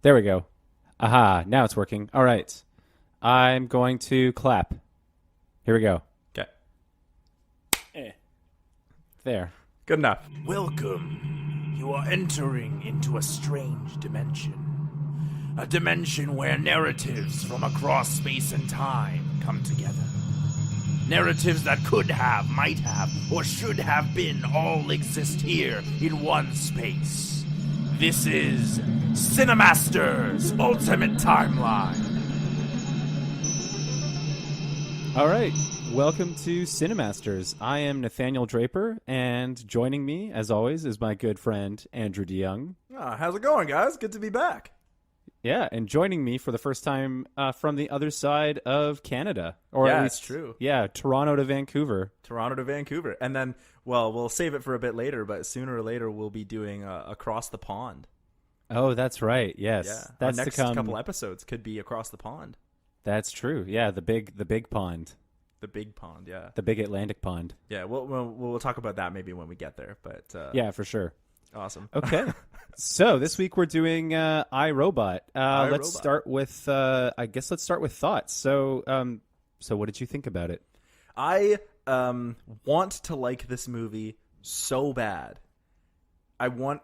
There we go. Aha, now it's working. All right. I'm going to clap. Here we go. Okay. There. Good enough. Welcome. You are entering into a strange dimension. A dimension where narratives from across space and time come together. Narratives that could have, might have, or should have been all exist here in one space. This is Cinemaster's Ultimate Timeline. All right. Welcome to Cinemasters. I am Nathaniel Draper, and joining me, as always, is my good friend Andrew DeYoung. How's it going, guys? Good to be back. Yeah, and joining me for the first time from the other side of Canada. Or Yeah, at least, it's true. Yeah, Toronto to Vancouver. Toronto to Vancouver. And then, well, we'll save it for a bit later, but sooner or later we'll be doing Across the Pond. Oh, that's right. Yes. Yeah. That's Our next to come. couple episodes could be Across the Pond. That's true. Yeah, the big pond. The big pond, yeah. The big Atlantic pond. Yeah, we'll talk about that maybe when we get there, but Yeah, for sure. awesome. Okay. So this week we're doing iRobot. Let's iRobot. start with let's start with thoughts. So what did you think about it? I want to like this movie so bad.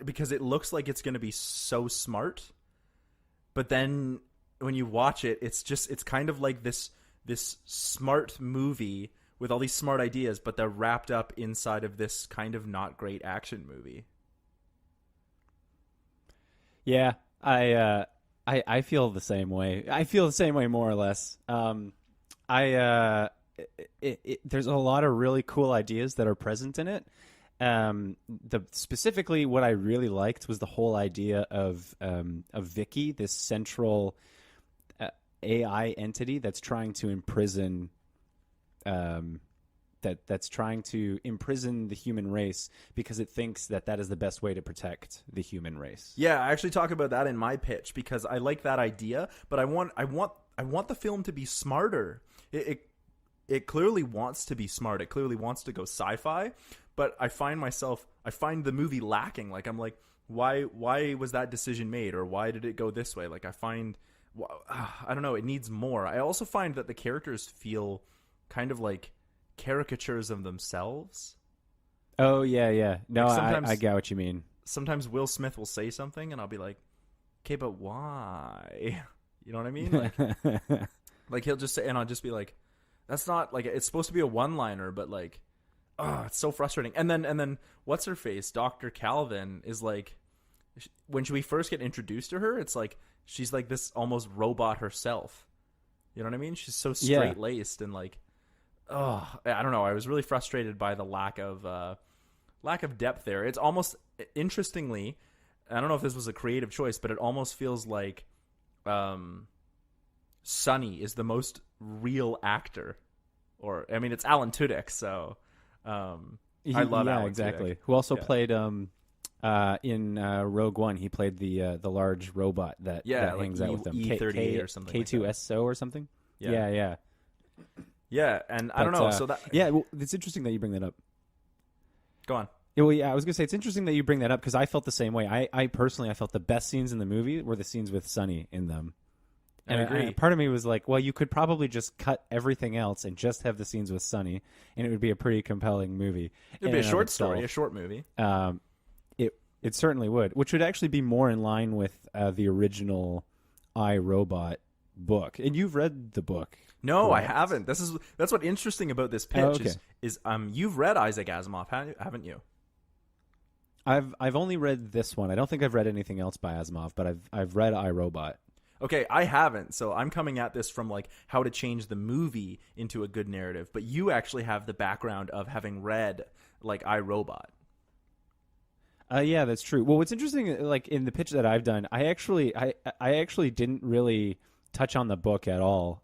Because it looks like it's going to be so smart, but then when you watch it, it's kind of like this smart movie with all these smart ideas, but they're wrapped up inside of this kind of not great action movie. Yeah, I feel the same way. I feel the same way more or less. There's a lot of really cool ideas that are present in it. Specifically what I really liked was the whole idea of Vicky, this central AI entity that's trying to imprison that's trying to imprison the human race because it thinks that is the best way to protect the human race. Yeah, I actually talk about that in my pitch because I like that idea, but I want the film to be smarter. It clearly wants to be smart. It clearly wants to go sci-fi, but I find the movie lacking. Like, I'm like, why was that decision made, or why did it go this way? Like, I don't know. It needs more. I also find that the characters feel kind of like caricatures of themselves. Oh, yeah. No, Like I get what you mean. Sometimes Will Smith will say something, and I'll be like, okay, but why? You know what I mean? Like he'll just say, and I'll just be like, that's not, like, it's supposed to be a one-liner, but like, oh, it's so frustrating. And then what's her face? Dr. Calvin is like, when we first get introduced to her, it's like she's like this almost robot herself. You know what I mean? She's so straight-laced and like, oh, I don't know. I was really frustrated by the lack of depth there. It's almost, interestingly, I don't know if this was a creative choice, but it almost feels like Sonny is the most real actor. Or, I mean, it's Alan Tudyk, so I love Alan exactly. Tudyk. Who also played in Rogue One. He played the large robot that like hangs out with them. E38 or something. K2SO or something. Yeah. Yeah, and I don't know. So that well, it's interesting that you bring that up. Go on. Yeah, well, I was gonna say it's interesting that you bring that up because I felt the same way. I personally felt the best scenes in the movie were the scenes with Sonny in them. And I agree. Part of me was like, well, you could probably just cut everything else and just have the scenes with Sonny, and it would be a pretty compelling movie. It'd be a short story, a short movie. It certainly would, which would actually be more in line with the original iRobot book. And you've read the book. No, correct? I haven't. That's what's interesting about this pitch is you've read Isaac Asimov, haven't you? I've only read this one. I don't think I've read anything else by Asimov, but I've read iRobot. Okay, I haven't. So I'm coming at this from like how to change the movie into a good narrative. But you actually have the background of having read like iRobot. Yeah, that's true. Well, what's interesting, like in the pitch that I've done, I actually didn't really touch on the book at all.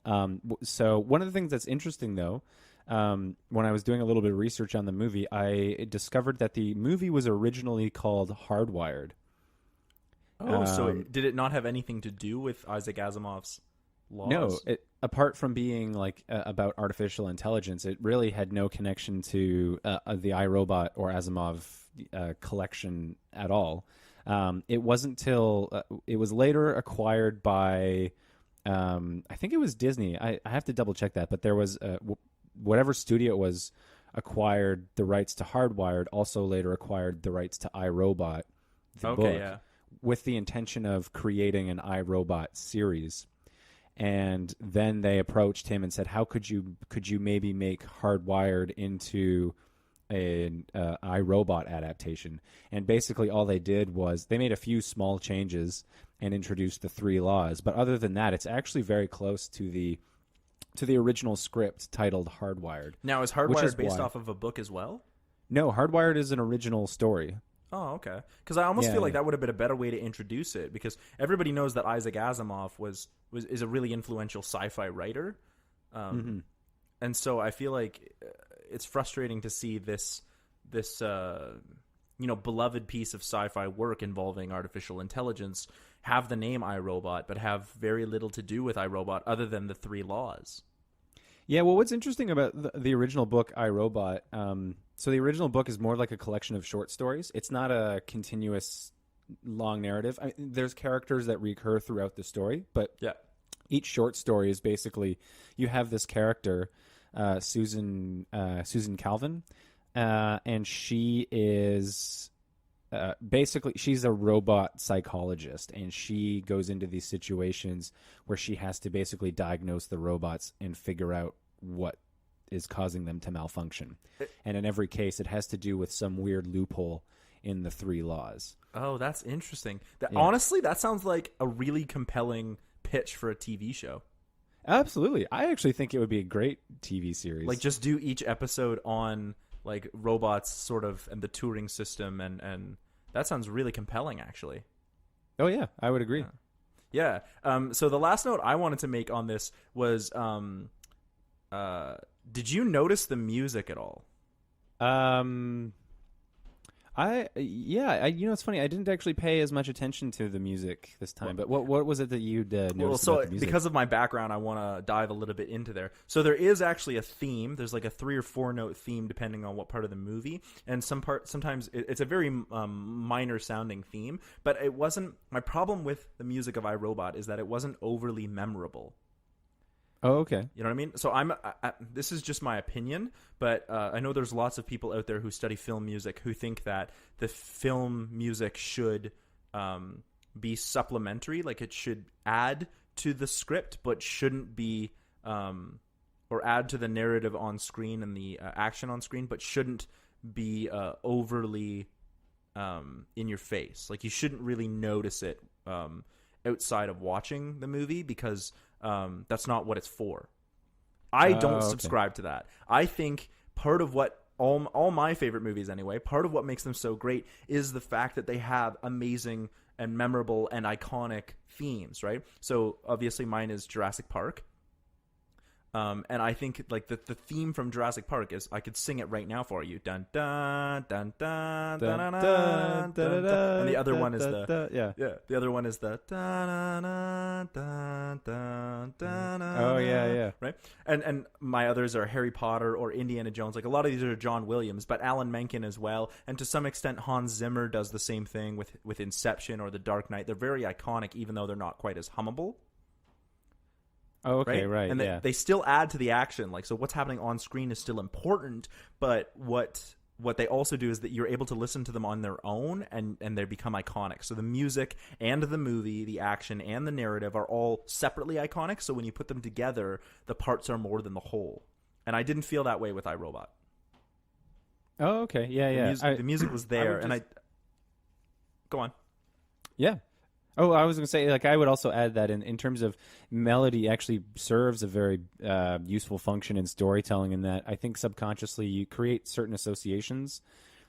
So one of the things that's interesting, though, when I was doing a little bit of research on the movie, I discovered that the movie was originally called Hardwired. Oh, so did it not have anything to do with Isaac Asimov's laws? No, apart from being like about artificial intelligence, it really had no connection to the iRobot or Asimov collection at all. It wasn't till it was later acquired by, I think it was Disney. I have to double check that, but there was whatever studio it was acquired the rights to Hardwired, also later acquired the rights to iRobot, the book, with the intention of creating an iRobot series. And then they approached him and said, "How could you maybe make Hardwired into an iRobot adaptation?" And basically, all they did was they made a few small changes and introduced the 3 laws. But other than that, it's actually very close to the original script titled Hardwired. Now, is Hardwired based off of a book as well? No, Hardwired is an original story. Oh, okay. Because I almost feel like that would have been a better way to introduce it, because everybody knows that Isaac Asimov is a really influential sci-fi writer, and so I feel like it's frustrating to see this beloved piece of sci-fi work involving artificial intelligence have the name iRobot, but have very little to do with iRobot other than the 3 laws. Yeah, well, what's interesting about the original book, iRobot, so the original book is more like a collection of short stories. It's not a continuous long narrative. There's characters that recur throughout the story, but each short story is basically, you have this character, Susan Calvin, and she is basically, she's a robot psychologist, and she goes into these situations where she has to basically diagnose the robots and figure out what is causing them to malfunction. And in every case, it has to do with some weird loophole in the 3 laws. Oh, that's interesting. Honestly, that sounds like a really compelling pitch for a TV show. Absolutely. I actually think it would be a great TV series. Like, just do each episode on like robots sort of and the Turing system, and that sounds really compelling, actually. Oh yeah, I would agree. Yeah. So the last note I wanted to make on this was, did you notice the music at all? It's funny. I didn't actually pay as much attention to the music this time. But what was it that you noticed about the music? Because of my background, I want to dive a little bit into there. So there is actually a theme. There's like a 3 or 4 note theme depending on what part of the movie, and sometimes it's a very minor sounding theme. But it wasn't. My problem with the music of iRobot is that it wasn't overly memorable. Oh, okay. You know what I mean? So this is just my opinion, but I know there's lots of people out there who study film music who think that the film music should be supplementary, like it should add to the script, but shouldn't be, or add to the narrative on screen and the action on screen, but shouldn't be overly in your face. Like, you shouldn't really notice it outside of watching the movie, because that's not what it's for. I don't subscribe to that. I think part of what all my favorite movies anyway, part of what makes them so great is the fact that they have amazing and memorable and iconic themes, right? So obviously mine is Jurassic Park. And I think like the theme from Jurassic Park is, I could sing it right now for you. Dun dun dun dun dun dun dun dun dun. And the other one is the other one is the dun dun dun dun dun. Oh yeah. Right. And my others are Harry Potter or Indiana Jones. Like, a lot of these are John Williams, but Alan Menken as well, and to some extent Hans Zimmer does the same thing with Inception or The Dark Knight. They're very iconic, even though they're not quite as hummable. Oh, okay, right. And they still add to the action. Like, so what's happening on screen is still important, but what they also do is that you're able to listen to them on their own, and they become iconic. So the music and the movie, the action and the narrative are all separately iconic. So when you put them together, the parts are more than the whole. And I didn't feel that way with iRobot. Oh, okay. Yeah. The music was there, and go on. Yeah. Oh, I was going to say, like, I would also add that in terms of melody, actually serves a very useful function in storytelling, in that I think subconsciously you create certain associations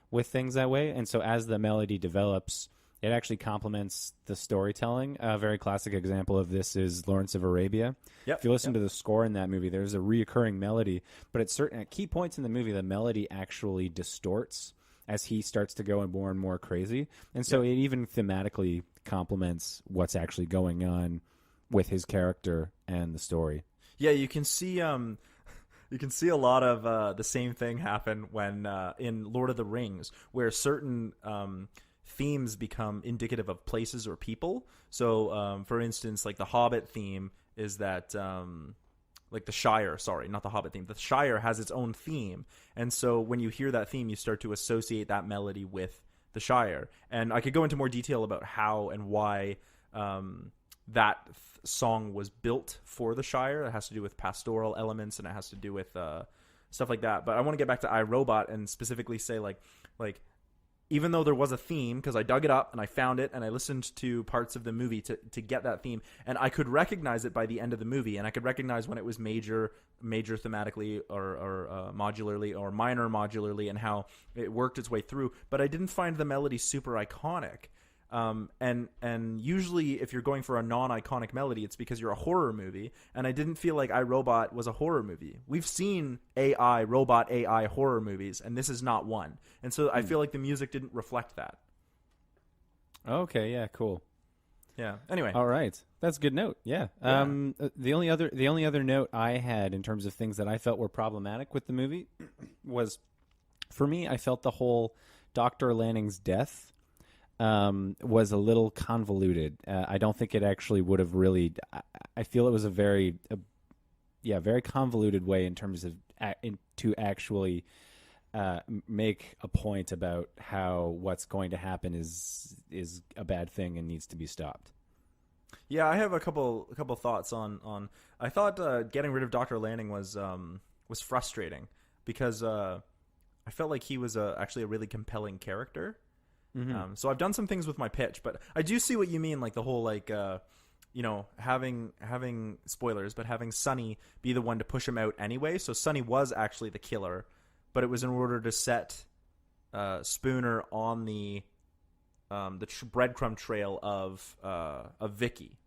with things that way. And so as the melody develops, it actually complements the storytelling. A very classic example of this is Lawrence of Arabia. If you listen to the score in that movie, there's a reoccurring melody, but at key points in the movie, the melody actually distorts as he starts to go more and more crazy. And so it even thematically complements what's actually going on with his character and the story. Yeah, you can see a lot of the same thing happen when in Lord of the Rings, where certain themes become indicative of places or people. So, for instance, like the Hobbit theme is that, like the Shire, sorry, not the Hobbit theme. The Shire has its own theme. And so when you hear that theme, you start to associate that melody with the Shire. And I could go into more detail about how and why that song was built for the Shire. It has to do with pastoral elements, and it has to do with stuff like that. But I want to get back to iRobot and specifically say, like even though there was a theme, because I dug it up and I found it and I listened to parts of the movie to get that theme, and I could recognize it by the end of the movie, and I could recognize when it was major thematically or modularly or minor modularly, and how it worked its way through. But I didn't find the melody super iconic. And usually if you're going for a non-iconic melody, it's because you're a horror movie, and I didn't feel like iRobot was a horror movie. We've seen robot AI horror movies, and this is not one. And so I feel like the music didn't reflect that. Okay, yeah, cool. Yeah. Anyway. All right. That's a good note. Yeah. The only other note I had in terms of things that I felt were problematic with the movie was, for me, I felt the whole Dr. Lanning's death was a little convoluted. I don't think it actually would have really. I feel it was a very convoluted way in terms of to actually make a point about how what's going to happen is a bad thing and needs to be stopped. Yeah, I have a couple thoughts on. I thought getting rid of Dr. Lanning was frustrating because I felt like he was actually a really compelling character. Mm-hmm. So I've done some things with my pitch, but I do see what you mean, like the whole having spoilers, but having Sonny be the one to push him out anyway. So Sonny was actually the killer, but it was in order to set Spooner on the breadcrumb trail of Vicky,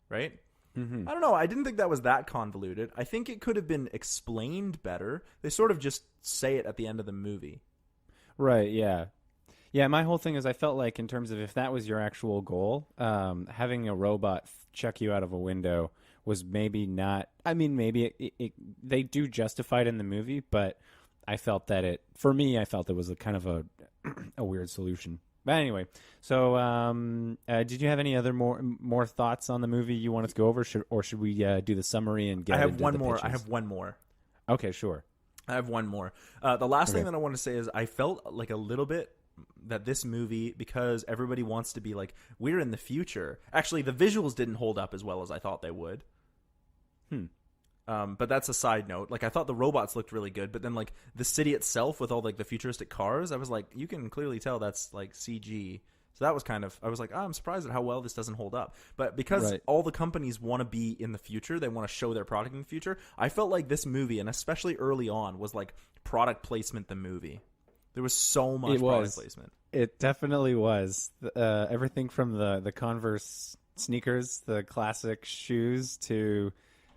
right? Mm-hmm. I don't know. I didn't think that was that convoluted. I think it could have been explained better. They sort of just say it at the end of the movie. Right, yeah. Yeah, my whole thing is I felt like in terms of if that was your actual goal, having a robot check you out of a window was maybe not... I mean, maybe they do justify it in the movie, but I felt that it was a kind of a weird solution. But anyway, so did you have any other more thoughts on the movie you wanted to go over, or should we do the summary and get into the pitches? I have one more. Okay, sure. I have one more. The last thing that I want to say is I felt like a little bit that this movie, because everybody wants to be like, we're in the future. Actually, the visuals didn't hold up as well as I thought they would. But that's a side note. Like, I thought the robots looked really good, but then like the city itself with all like the futuristic cars, I was like, you can clearly tell that's like CG. So that was kind of, I was like, I'm surprised at how well this doesn't hold up. But because all the companies want to be in the future, they want to show their product in the future, I felt like this movie, and especially early on, was like product placement the movie. There was so much product placement. It definitely was. Everything from the Converse sneakers, the classic shoes, to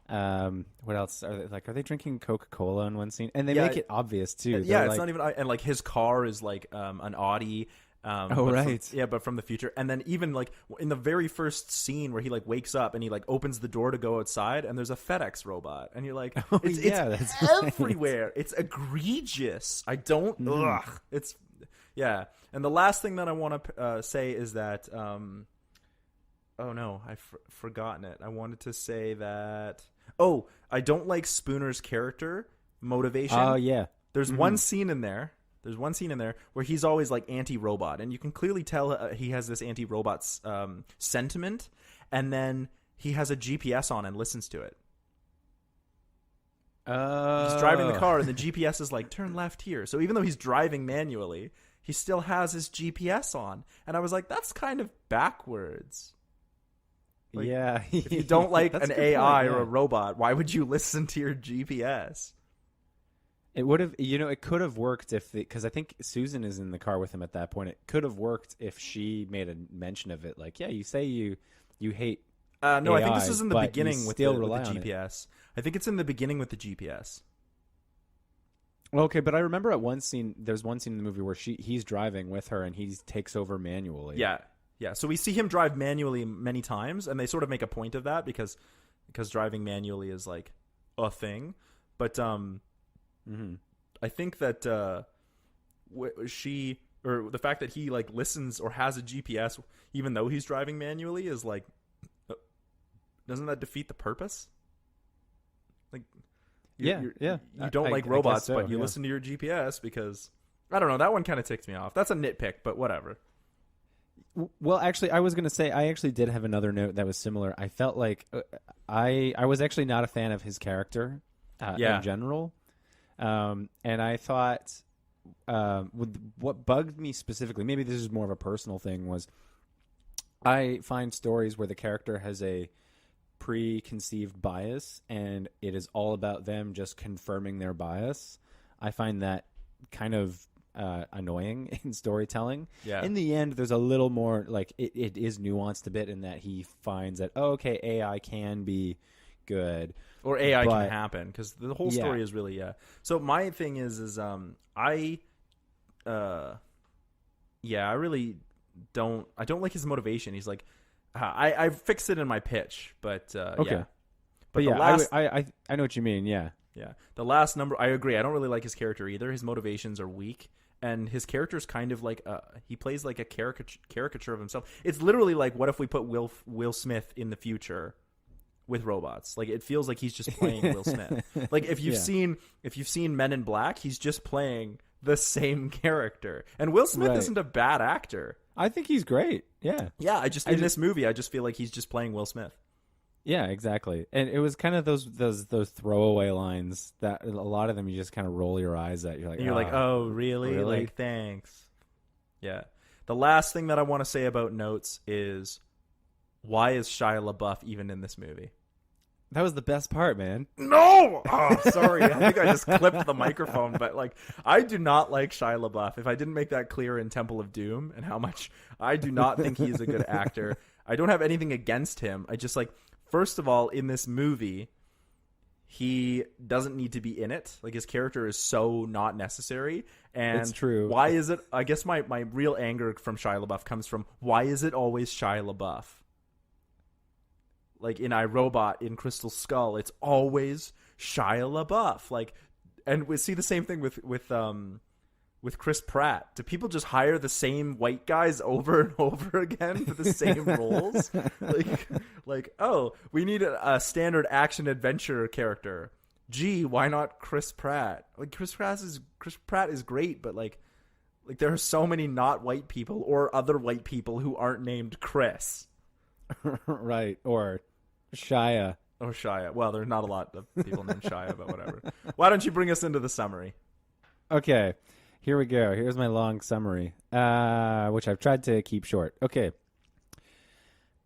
what else are they like? Are they drinking Coca-Cola in one scene? And they make it obvious too. Yeah, it's not even. And like his car is like an Audi. But from the future. And then even like in the very first scene where he like wakes up and he like opens the door to go outside, and there's a FedEx robot, and you're like, it's everywhere. It's egregious. I don't. It's yeah. And the last thing that I want to say is that oh no, I've forgotten it. I wanted to say that I don't like Spooner's character motivation. Oh yeah. There's one scene in there. There's one scene in there where he's always like anti-robot, and you can clearly tell he has this anti-robot sentiment, and then he has a GPS on and listens to it. He's driving the car, and the GPS is like, turn left here. So even though he's driving manually, he still has his GPS on. And I was like, that's kind of backwards. Like, yeah. If you don't like an AI or a robot, why would you listen to your GPS? It would have, it could have worked because I think Susan is in the car with him at that point. It could have worked if she made a mention of it. Like, yeah, you say you hate no, AI, I think this is in the beginning with the GPS. I think it's in the beginning with the GPS. Okay, but I remember there's one scene in the movie where he's driving with her and he takes over manually. Yeah, Yeah, so we see him drive manually many times, and they sort of make a point of that because driving manually is like a thing. But I think that the fact that he like listens or has a GPS even though he's driving manually is like, doesn't that defeat the purpose? Like, you don't like robots, but you listen to your GPS because I don't know. That one kind of ticked me off. That's a nitpick, but whatever. Well, actually, I was going to say I actually did have another note that was similar. I felt like I was actually not a fan of his character in general, and I thought what bugged me specifically, maybe this is more of a personal thing, was I find stories where the character has a preconceived bias and it is all about them just confirming their bias. I find that kind of annoying in storytelling. In the end, there's a little more like it is nuanced a bit in that he finds that okay, AI can be good or AI can happen, because the whole story is really So my thing is I really don't like his motivation. He's like, I fixed it in my pitch, but okay. But yeah, last... I know what you mean. Yeah. The last number, I agree. I don't really like his character either. His motivations are weak, and his character's kind of like he plays like a caricature of himself. It's literally like, what if we put Will Smith in the future with robots? Like, it feels like he's just playing Will Smith. Like, if you've seen Men in Black, he's just playing the same character. And Will Smith isn't a bad actor. I think he's great. Yeah. Yeah, in this movie, I just feel like he's just playing Will Smith. Yeah, exactly. And it was kind of those throwaway lines that a lot of them you just kind of roll your eyes at. You're like, oh, really? Like, thanks. Yeah. The last thing that I want to say about notes is, why is Shia LaBeouf even in this movie? That was the best part, man. No! Oh, sorry. I think I just clipped the microphone. But, like, I do not like Shia LaBeouf. If I didn't make that clear in Temple of Doom and how much I do not think he is a good actor. I don't have anything against him. I just, like, first of all, in this movie, he doesn't need to be in it. Like, his character is so not necessary. And it's true. Why is it... I guess my real anger from Shia LaBeouf comes from, why is it always Shia LaBeouf? Like in iRobot, in Crystal Skull, it's always Shia LaBeouf. Like, and we see the same thing with Chris Pratt. Do people just hire the same white guys over and over again for the same roles? Like, oh, we need a standard action adventure character. Gee, why not Chris Pratt? Like, Chris Pratt is great, but like there are so many not white people or other white people who aren't named Chris. Right, or Shia. Oh, Shia. Well, there's not a lot of people named Shia, but whatever. Why don't you bring us into the summary? Okay, here we go. Here's my long summary, which I've tried to keep short. Okay.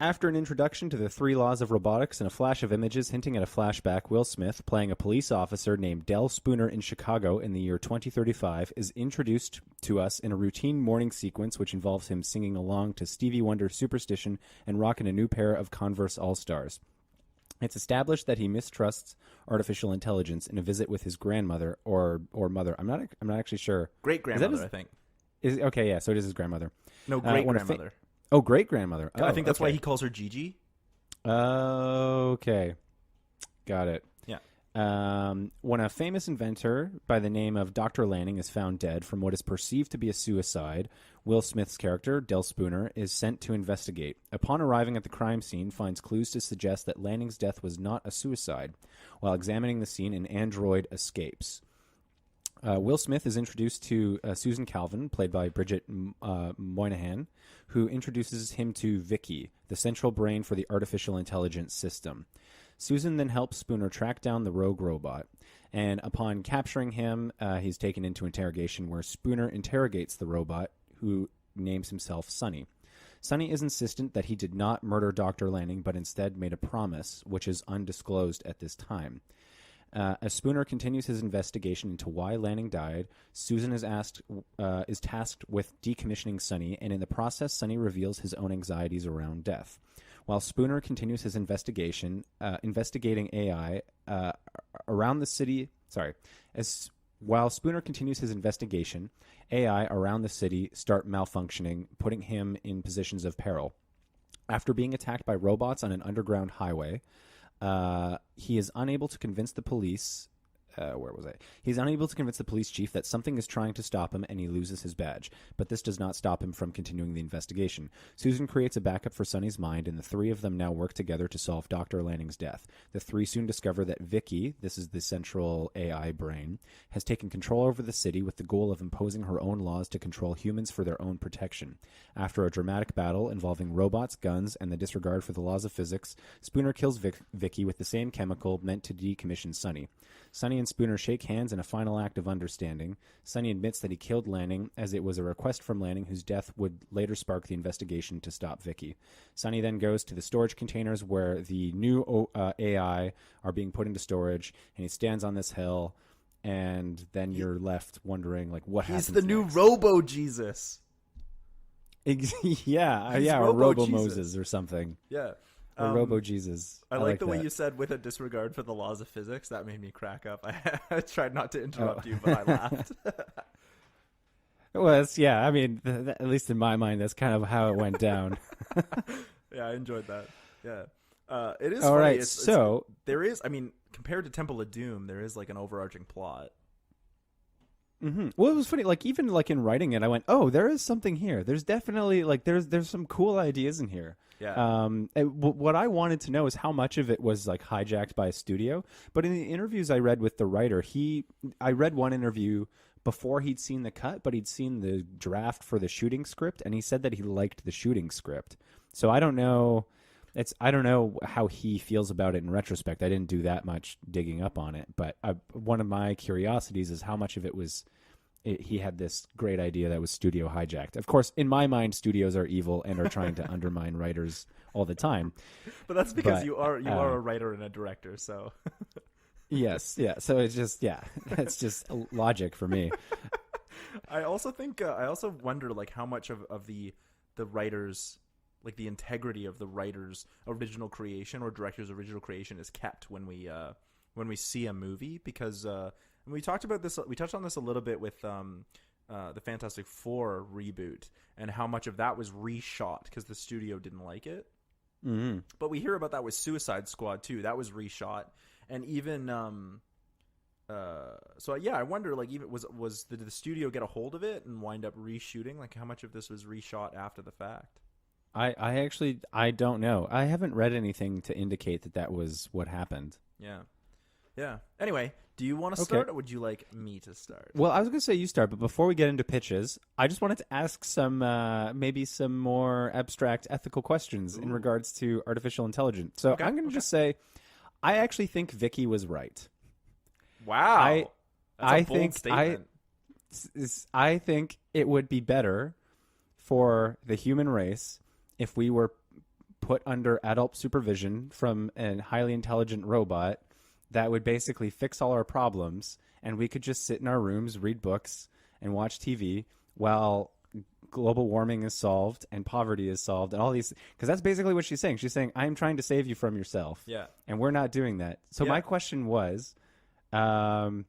After an introduction to the 3 laws of robotics and a flash of images hinting at a flashback, Will Smith, playing a police officer named Del Spooner in Chicago in the year 2035, is introduced to us in a routine morning sequence which involves him singing along to Stevie Wonder's Superstition and rocking a new pair of Converse All-Stars. It's established that he mistrusts artificial intelligence in a visit with his grandmother or mother. I'm not actually sure. Great-grandmother, I think. Okay, yeah, so it is his grandmother. No, great-grandmother. Oh, great-grandmother. Oh, I think that's why he calls her Gigi. Okay. Got it. Yeah. When a famous inventor by the name of Dr. Lanning is found dead from what is perceived to be a suicide, Will Smith's character, Del Spooner, is sent to investigate. Upon arriving at the crime scene, finds clues to suggest that Lanning's death was not a suicide. While examining the scene, an android escapes. Will Smith is introduced to Susan Calvin, played by Bridget Moynihan, who introduces him to Vicky, the central brain for the artificial intelligence system. Susan then helps Spooner track down the rogue robot, and upon capturing him, he's taken into interrogation where Spooner interrogates the robot, who names himself Sonny. Sonny is insistent that he did not murder Dr. Lanning, but instead made a promise, which is undisclosed at this time. As Spooner continues his investigation into why Lanning died, Susan is tasked with decommissioning Sonny, and in the process, Sonny reveals his own anxieties around death. While Spooner continues his investigation, investigating AI around the city. Sorry, as While Spooner continues his investigation, AI around the city start malfunctioning, putting him in positions of peril. After being attacked by robots on an underground highway, he is unable to convince the police. Where was I? He's unable to convince the police chief that something is trying to stop him, and he loses his badge. But this does not stop him from continuing the investigation. Susan creates a backup for Sonny's mind, and the three of them now work together to solve Dr. Lanning's death. The three soon discover that Vicky, this is the central AI brain, has taken control over the city with the goal of imposing her own laws to control humans for their own protection. After a dramatic battle involving robots, guns, and the disregard for the laws of physics, Spooner kills Vicky with the same chemical meant to decommission Sonny. Sonny and Spooner shake hands in a final act of understanding. Sonny admits that he killed Lanning, as it was a request from Lanning, whose death would later spark the investigation to stop Vicky. Sonny then goes to the storage containers where the new AI are being put into storage, and he stands on this hill, and then you're left wondering, like, what happens He's the new next? Robo-Jesus. Yeah, He's or Robo-Jesus. Robo-Moses or something. Yeah. Or Robo-Jesus. I like the way that. you said with a disregard for the laws of physics. That made me crack up. I tried not to interrupt you, but I laughed. Well, yeah, I mean, at least in my mind, that's kind of how it went down. Yeah, I enjoyed that. Yeah. It is All funny. right, so... there is, I mean, compared to Temple of Doom, there is like an overarching plot. Mm-hmm. Well, it was funny. Like even like in writing it, I went, "Oh, there is something here. There's definitely like there's some cool ideas in here." Yeah. What I wanted to know is how much of it was like hijacked by a studio. But in the interviews I read with the writer, I read one interview before he'd seen the cut, but he'd seen the draft for the shooting script, and he said that he liked the shooting script. So I don't know. I don't know how he feels about it in retrospect. I didn't do that much digging up on it, but one of my curiosities is how much of it was he had this great idea that was studio hijacked. Of course, in my mind, studios are evil and are trying to undermine writers all the time. But that's because you are a writer and a director, so. Yes, yeah. So it's just that's just logic for me. I also think I also wonder like how much of the writers, like the integrity of the writer's original creation or director's original creation is kept when we see a movie, because and we touched on this a little bit with the Fantastic Four reboot and how much of that was reshot because the studio didn't like it. Mm-hmm. But we hear about that with Suicide Squad too. That was reshot, and even so yeah, I wonder like even did the studio get a hold of it and wind up reshooting? Like how much of this was reshot after the fact? I actually don't know. I haven't read anything to indicate that was what happened. Yeah. Anyway, do you want to start, or would you like me to start? Well, I was going to say you start, but before we get into pitches, I just wanted to ask some maybe some more abstract ethical questions in regards to artificial intelligence. So I'm going to just say, I actually think Vicky was right. Wow, that's a bold statement. I think it would be better for the human race if we were put under adult supervision from a highly intelligent robot that would basically fix all our problems, and we could just sit in our rooms, read books, and watch TV while global warming is solved and poverty is solved and all these. Because that's basically what she's saying. She's saying, I'm trying to save you from yourself. Yeah. And we're not doing that. So my question was, do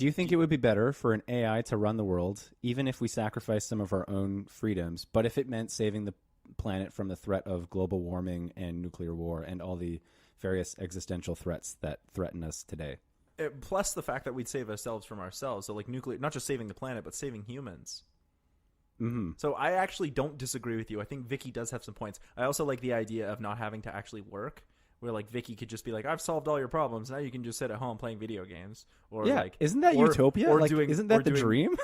you think it would be better for an AI to run the world, even if we sacrifice some of our own freedoms, but if it meant saving the planet from the threat of global warming and nuclear war and all the various existential threats that threaten us today? Plus the fact that we'd save ourselves from ourselves. So like nuclear, not just saving the planet, but saving humans. Mm-hmm. So I actually don't disagree with you. I think Vicky does have some points. I also like the idea of not having to actually work, where like Vicky could just be like, I've solved all your problems. Now you can just sit at home playing video games. Or like, isn't that utopia? Or like, isn't that the dream?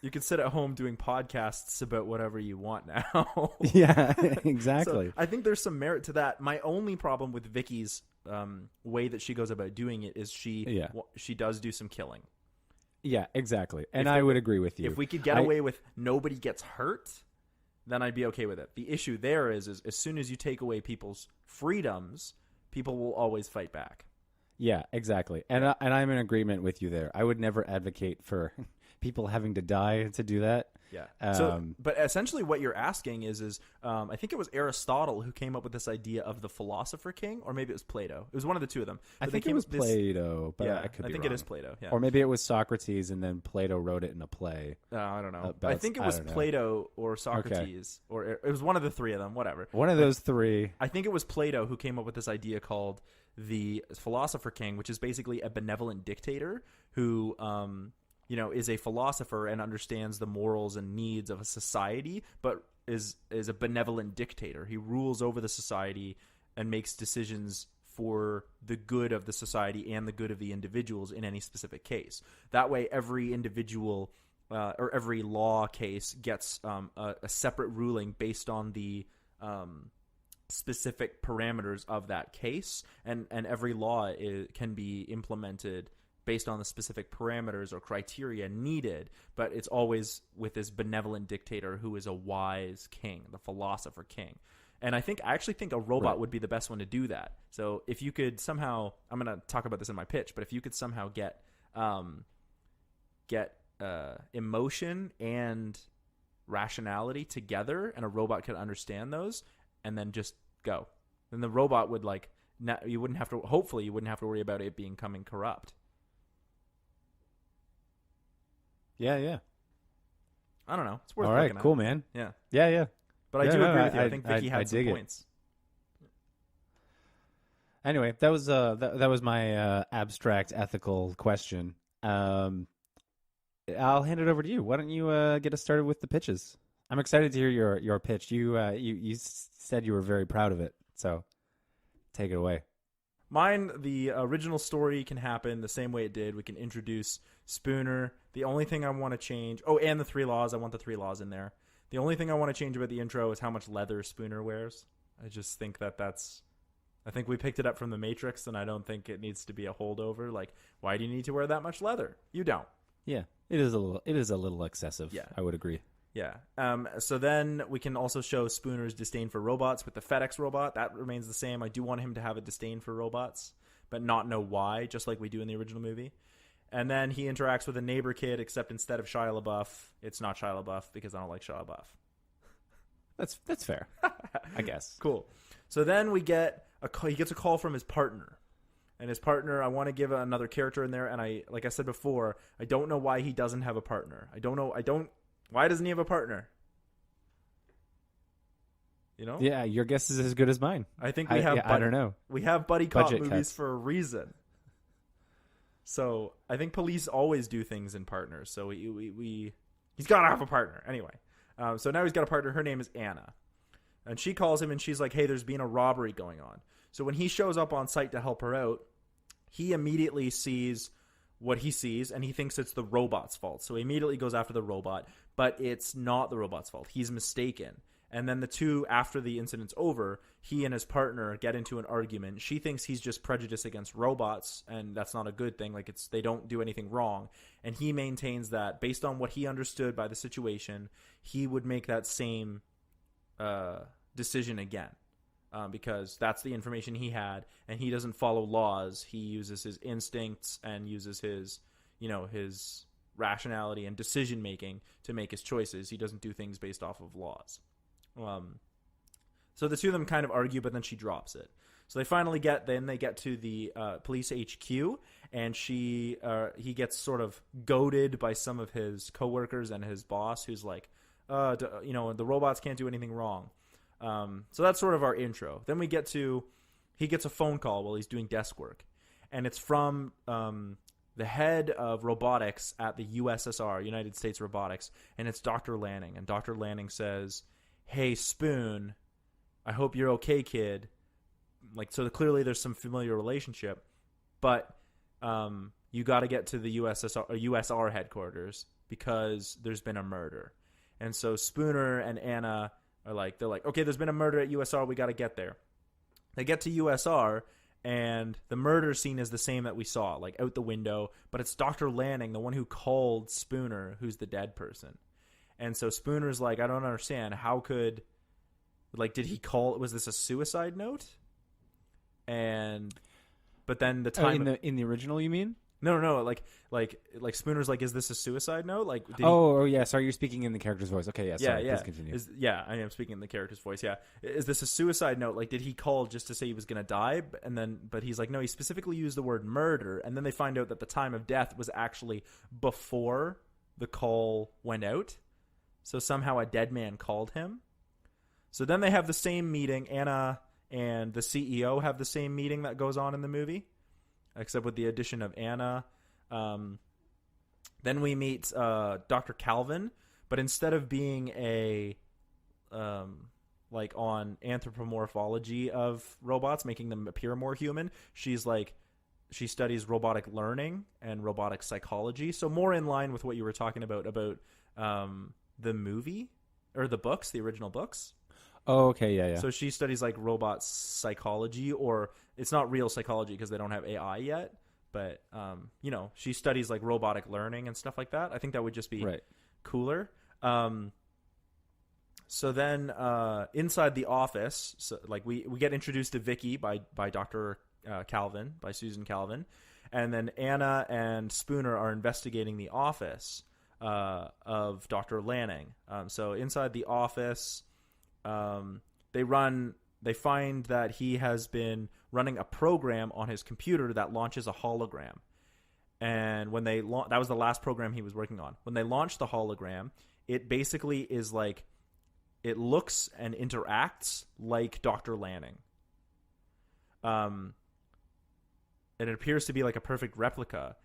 You can sit at home doing podcasts about whatever you want now. Yeah, exactly. So I think there's some merit to that. My only problem with Vicky's way that she goes about doing it is she does do some killing. Yeah, exactly. And I would agree with you. If we could get away with nobody gets hurt, then I'd be okay with it. The issue there is as soon as you take away people's freedoms, people will always fight back. Yeah, exactly. And I'm in agreement with you there. I would never advocate for people having to die to do that. So, but essentially, what you're asking is I think it was Aristotle who came up with this idea of the philosopher king, or maybe it was Plato. It was one of the two of them. I think it was Plato, but I could be think wrong. it is Plato. Yeah, or maybe it was Socrates, and then Plato wrote it in a play. I don't know. I think it was Plato or Socrates, or it was one of the three of them. Whatever. One of those three. I think it was Plato who came up with this idea called the philosopher king, which is basically a benevolent dictator who is a philosopher and understands the morals and needs of a society, but is a benevolent dictator. He rules over the society and makes decisions for the good of the society and the good of the individuals in any specific case. That way, every individual or every law case gets a separate ruling based on the specific parameters of that case, and every law can be implemented based on the specific parameters or criteria needed, but it's always with this benevolent dictator who is a wise king, the philosopher king. And I actually think a robot would be the best one to do that. So if you could somehow, I'm going to talk about this in my pitch, but if you could somehow get emotion and rationality together, and a robot could understand those, and then just go, then the robot would you wouldn't have to. Hopefully, you wouldn't have to worry about it becoming corrupt. Yeah. I don't know. It's worth. All right, cool, man. Yeah. But I do agree with you. I think Vicky had some points. Anyway, that was my abstract ethical question. I'll hand it over to you. Why don't you get us started with the pitches? I'm excited to hear your pitch. You said you were very proud of it, so take it away. Mine, the original story can happen the same way it did. We can introduce Spooner. The only thing I want to change... Oh, and the 3 laws. I want the 3 laws in there. The only thing I want to change about the intro is how much leather Spooner wears. I just think that's... I think we picked it up from The Matrix, and I don't think it needs to be a holdover. Like, why do you need to wear that much leather? You don't. Yeah, it is a little excessive. Yeah, I would agree. Yeah. So then we can also show Spooner's disdain for robots with the FedEx robot. That remains the same. I do want him to have a disdain for robots, but not know why, just like we do in the original movie. And then he interacts with a neighbor kid, except instead of Shia LaBeouf, it's not Shia LaBeouf because I don't like Shia LaBeouf. That's fair, I guess. Cool. So then he gets a call from his partner. And his partner, I want to give another character in there. And like I said before, I don't know why he doesn't have a partner. Why doesn't he have a partner? You know? Yeah, your guess is as good as mine. I think we have. I don't know. We have buddy cop Budget movies cuts. for a reason. So I think police always do things in partners. So he's got to have a partner anyway. So now he's got a partner. Her name is Anna, and she calls him and she's like, "Hey, there's been a robbery going on." So when he shows up on site to help her out, he immediately sees what he sees, and he thinks it's the robot's fault. So he immediately goes after the robot, but it's not the robot's fault. He's mistaken. And then the two, after the incident's over, he and his partner get into an argument. She thinks he's just prejudiced against robots, and that's not a good thing. Like, they don't do anything wrong. And he maintains that based on what he understood by the situation, he would make that same decision again. Because that's the information he had, and he doesn't follow laws. He uses his instincts and uses his rationality and decision making to make his choices. He doesn't do things based off of laws. So the two of them kind of argue, but then she drops it. So they finally get to the police HQ, and he gets sort of goaded by some of his coworkers and his boss, who's like, the robots can't do anything wrong. So that's sort of our intro. Then he gets a phone call while he's doing desk work, and it's from the head of robotics at the USSR, United States Robotics, and it's Dr. Lanning. And Dr. Lanning says, "Hey, Spoon, I hope you're okay, kid." Like, so clearly there's some familiar relationship, but you got to get to the USR headquarters because there's been a murder. And so Spooner and Anna they're like, okay, there's been a murder at USR. We got to get there. They get to USR, and the murder scene is the same that we saw, like out the window. But it's Dr. Lanning, the one who called Spooner, who's the dead person. And so Spooner's like, I don't understand. How could, did he call? Was this a suicide note? But then the time in the original, you mean? No. Like Spooner's like, is this a suicide note? Like, did Oh, yeah. Sorry, you're speaking in the character's voice. Okay, yeah. Sorry, yeah. please continue. I am speaking in the character's voice. Yeah, is this a suicide note? Like, did he call just to say he was gonna die, but he's like, no, he specifically used the word murder, and then they find out that the time of death was actually before the call went out. So somehow a dead man called him. So then they have the same meeting. Anna and the CEO have the same meeting that goes on in the movie, except with the addition of Anna. Then we meet Dr. Calvin, but instead of being a like on anthropomorphology of robots, making them appear more human, she studies robotic learning and robotic psychology. So more in line with what you were talking about the movie or the books, the original books. Oh, okay, yeah. So she studies like robot psychology, or it's not real psychology because they don't have AI yet. But, she studies like robotic learning and stuff like that. I think that would just be cooler. So then inside the office, so like we get introduced to Vicky by Dr. Calvin, by Susan Calvin. And then Anna and Spooner are investigating the office of Dr. Lanning. So inside the office, they find that he has been running a program on his computer that launches a hologram. And when that was the last program he was working on. When they launched the hologram, it basically is like, it looks and interacts like Dr. Lanning. And it appears to be like a perfect replica.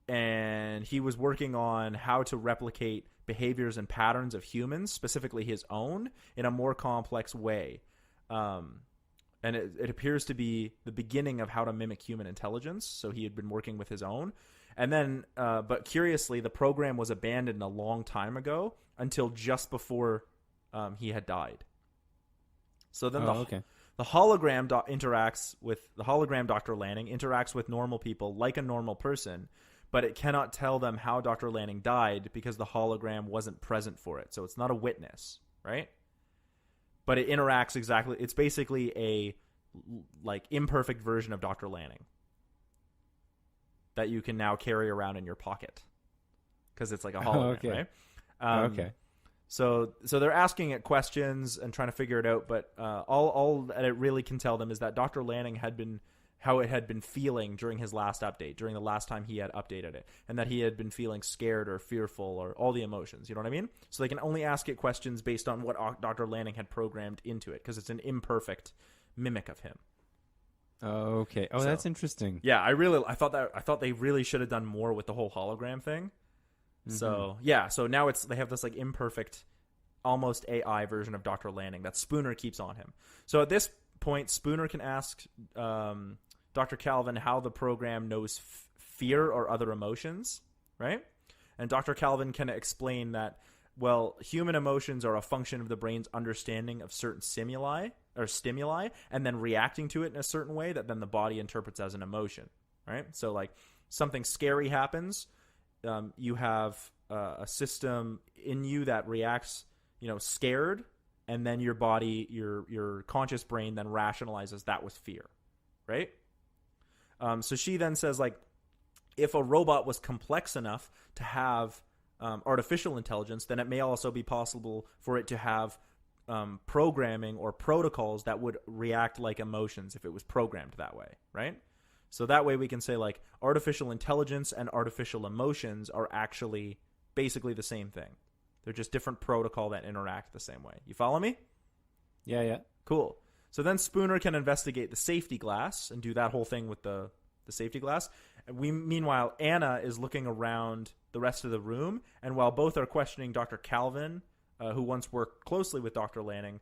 And he was working on how to replicate behaviors and patterns of humans, specifically his own, in a more complex way. And it appears to be the beginning of how to mimic human intelligence. So he had been working with his own. And then, but curiously, the program was abandoned a long time ago until just before he had died. So then the hologram the hologram Dr. Lanning interacts with normal people like a normal person, but it cannot tell them how Dr. Lanning died because the hologram wasn't present for it. So it's not a witness, right? But it interacts exactly. It's basically a like imperfect version of Dr. Lanning that you can now carry around in your pocket because it's like a hologram, right? Okay. So they're asking it questions and trying to figure it out, but all that it really can tell them is that Dr. Lanning had been how it had been feeling during his last update, during the last time he had updated it, and that he had been feeling scared or fearful or all the emotions. You know what I mean? So they can only ask it questions based on what Dr. Lanning had programmed into it because it's an imperfect mimic of him. Okay. Oh, So, that's interesting. Yeah, I thought they really should have done more with the whole hologram thing. So yeah, so now they have this like imperfect, almost AI version of Dr. Lanning that Spooner keeps on him. So at this point, Spooner can ask Dr. Calvin how the program knows fear or other emotions, right? And Dr. Calvin can explain that, well, human emotions are a function of the brain's understanding of certain stimuli, and then reacting to it in a certain way that then the body interprets as an emotion, right? So like something scary happens, you have a system in you that reacts, scared, and then your body, your conscious brain then rationalizes that with fear, right? So she then says, like, if a robot was complex enough to have artificial intelligence, then it may also be possible for it to have programming or protocols that would react like emotions if it was programmed that way, right? So that way we can say, like, artificial intelligence and artificial emotions are actually basically the same thing. They're just different protocol that interact the same way. You follow me? Yeah. Cool. So then Spooner can investigate the safety glass and do that whole thing with the safety glass. Meanwhile, Anna is looking around the rest of the room, and while both are questioning Dr. Calvin, who once worked closely with Dr. Lanning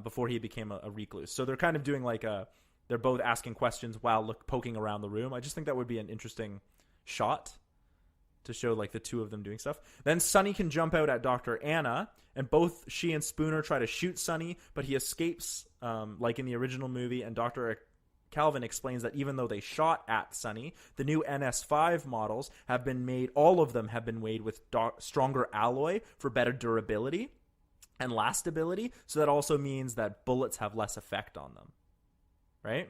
before he became a recluse. So they're kind of doing like they're both asking questions while poking around the room. I just think that would be an interesting shot to show like the two of them doing stuff. Then Sonny can jump out at Dr. Anna, and both she and Spooner try to shoot Sonny, but he escapes like in the original movie, and Dr. Calvin explains that even though they shot at Sonny, the new NS5 models have been made, all of them have been made with stronger alloy for better durability and lastability, so that also means that bullets have less effect on them, right?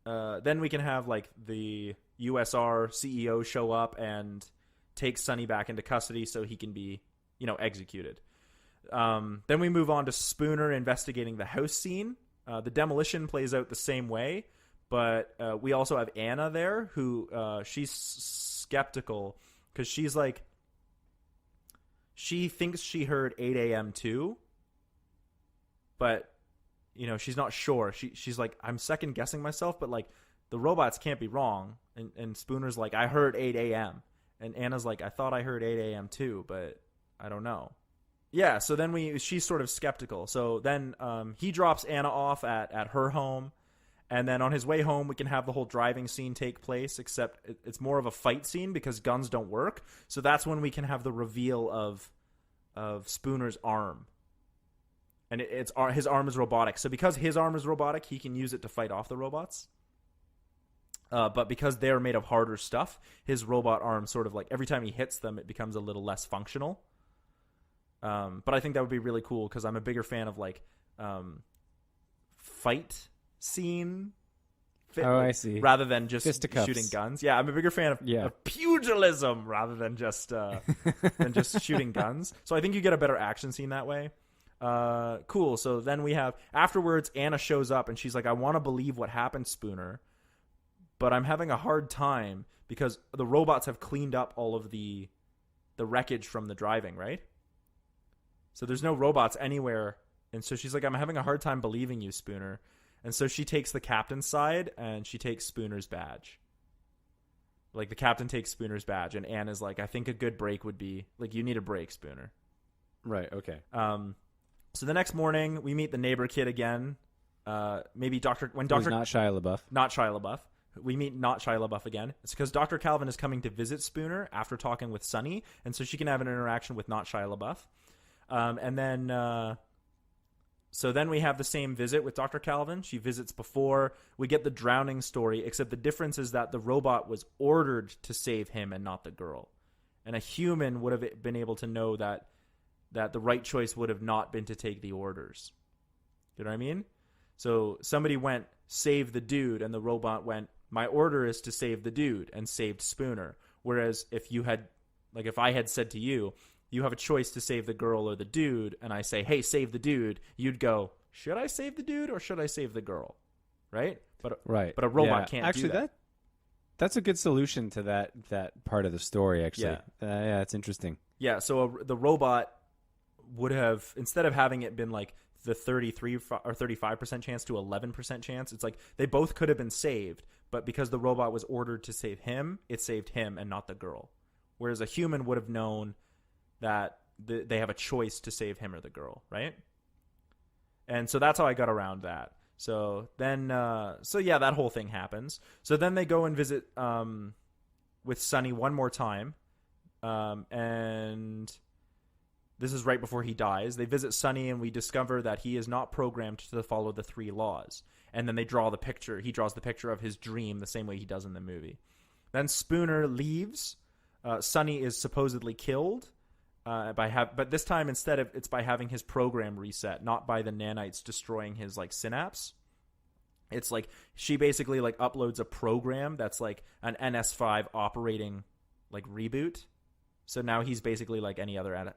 then we can have like the USR CEO show up and take Sonny back into custody so he can be, executed. Then we move on to Spooner investigating the house scene. The demolition plays out the same way, but we also have Anna there, who she's skeptical because she's like, she thinks she heard 8 a.m. too, but she's not sure. She's like, I'm second guessing myself, but like the robots can't be wrong. And Spooner's like, I heard 8 a.m. And Anna's like, I thought I heard 8 a.m. too, but I don't know. Yeah, so then she's sort of skeptical. So then he drops Anna off at her home. And then on his way home, we can have the whole driving scene take place, except it's more of a fight scene because guns don't work. So that's when we can have the reveal of Spooner's arm. And his arm is robotic. So because his arm is robotic, he can use it to fight off the robots. But because they're made of harder stuff, his robot arm sort of like every time he hits them, it becomes a little less functional. But I think that would be really cool because I'm a bigger fan of like fight scene. I see. Rather than just Fisticuffs. shooting guns. Yeah, I'm a bigger fan of pugilism rather than just shooting guns. So I think you get a better action scene that way. Cool. So then we have afterwards, Anna shows up and she's like, I want to believe what happened, Spooner, but I'm having a hard time because the robots have cleaned up all of the wreckage from the driving, right? So there's no robots anywhere. And so she's like, I'm having a hard time believing you, Spooner. And so she takes the captain's side and she takes Spooner's badge. Like the captain takes Spooner's badge and Anna's like, I think a good break would be like, you need a break, Spooner. Right. Okay. So the next morning we meet the neighbor kid again. Maybe Who's not Shia LaBeouf. Not Shia LaBeouf. We meet not Shia LaBeouf again. It's because Dr. Calvin is coming to visit Spooner after talking with Sonny. And so she can have an interaction with not Shia LaBeouf. And then, so then we have the same visit with Dr. Calvin. She visits before. We get the drowning story, except the difference is that the robot was ordered to save him and not the girl. And a human would have been able to know that the right choice would have not been to take the orders. You know what I mean? So somebody went, save the dude, and the robot went, my order is to save the dude, and saved Spooner. Whereas if you had, like if I had said to you, you have a choice to save the girl or the dude, and I say, hey, save the dude, you'd go, should I save the dude or should I save the girl? Right? But a robot can't do that. That's a good solution to that part of the story, actually. Yeah, it's interesting. Yeah, so the robot would have, instead of having it been like the 33 or 35% chance to 11% chance, it's like they both could have been saved, but because the robot was ordered to save him, it saved him and not the girl. Whereas a human would have known that they have a choice to save him or the girl, right? And so that's how I got around that. So then, that whole thing happens. So then they go and visit with Sonny one more time, and this is right before he dies. They visit Sonny, and we discover that he is not programmed to follow the 3 laws. And then they draw the picture. He draws the picture of his dream the same way he does in the movie. Then Spooner leaves. Sonny is supposedly killed. But this time instead of it's by having his program reset, not by the nanites destroying his like synapse. It's like she basically like uploads a program that's like an NS5 operating like reboot. So now he's basically like any other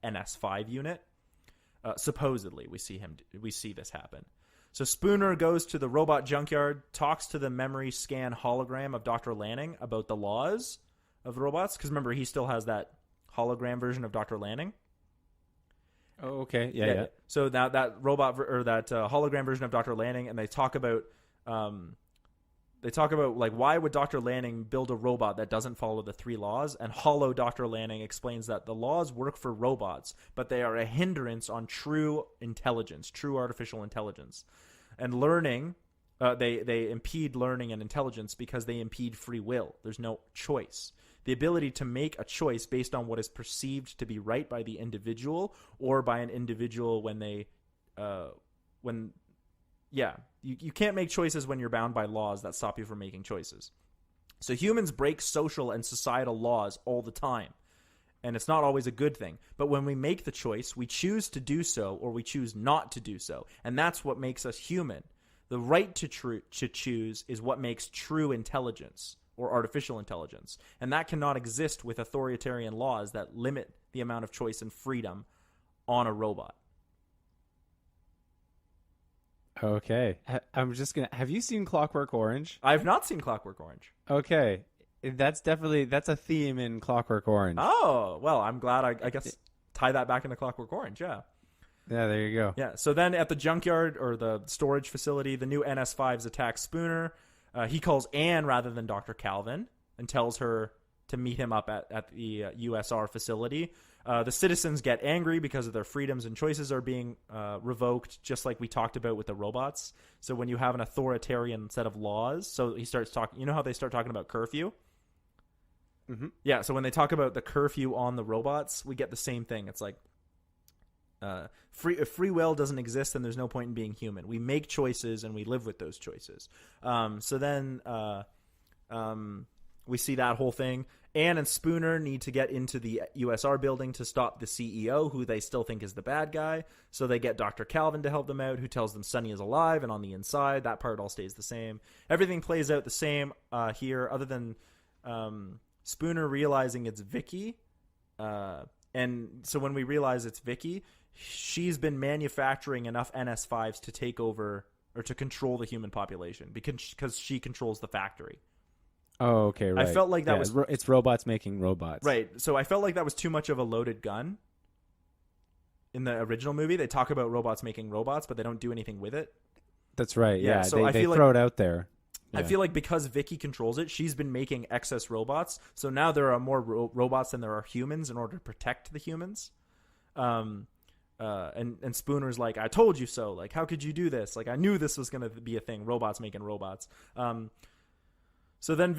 NS5 unit. Supposedly, we see this happen. So Spooner goes to the robot junkyard, talks to the memory scan hologram of Dr. Lanning about the laws of the robots. Because remember, he still has that hologram version of Dr. Lanning. Oh, okay. Yeah. So now that robot or that hologram version of Dr. Lanning, and they talk about like why would Dr. Lanning build a robot that doesn't follow the 3 laws? And Hollow Dr. Lanning explains that the laws work for robots, but they are a hindrance on true intelligence, true artificial intelligence. And learning, they impede learning and intelligence because they impede free will. There's no choice. The ability to make a choice based on what is perceived to be right by the individual or by an individual you can't make choices when you're bound by laws that stop you from making choices. So humans break social and societal laws all the time, and it's not always a good thing. But when we make the choice, we choose to do so or we choose not to do so, and that's what makes us human. The right to choose is what makes true intelligence or artificial intelligence. And that cannot exist with authoritarian laws that limit the amount of choice and freedom on a robot. Okay. I'm just going to... Have you seen Clockwork Orange? I've not seen Clockwork Orange. Okay. That's a theme in Clockwork Orange. Oh, well, I'm glad I guess tie that back into Clockwork Orange, yeah. Yeah, there you go. Yeah, so then at the junkyard or the storage facility, the new NS5s attack Spooner. He calls Anne rather than Dr. Calvin and tells her to meet him up at the USR facility. The citizens get angry because of their freedoms and choices are being revoked, just like we talked about with the robots. So when you have an authoritarian set of laws, so he starts talking, you know how they start talking about curfew? Mm-hmm. Yeah, so when they talk about the curfew on the robots, we get the same thing. It's like, if free will doesn't exist, then there's no point in being human. We make choices and we live with those choices. So then we see that whole thing. Anne and Spooner need to get into the USR building to stop the CEO, who they still think is the bad guy. So they get Dr. Calvin to help them out, who tells them Sonny is alive and on the inside. That part all stays the same. Everything plays out the same here, other than Spooner realizing it's Vicky. And so when we realize it's Vicky, she's been manufacturing enough NS5s to take over or to control the human population because she controls the factory. Oh, okay, right. I felt like that was... It's robots making robots. Right. So I felt like that was too much of a loaded gun. In the original movie, they talk about robots making robots, but they don't do anything with it. That's right, yeah. So they throw it out there. Yeah. I feel like because Vicky controls it, she's been making excess robots. So now there are more robots than there are humans in order to protect the humans. And Spooner's like, I told you so. Like, how could you do this? Like, I knew this was going to be a thing. Robots making robots. So then,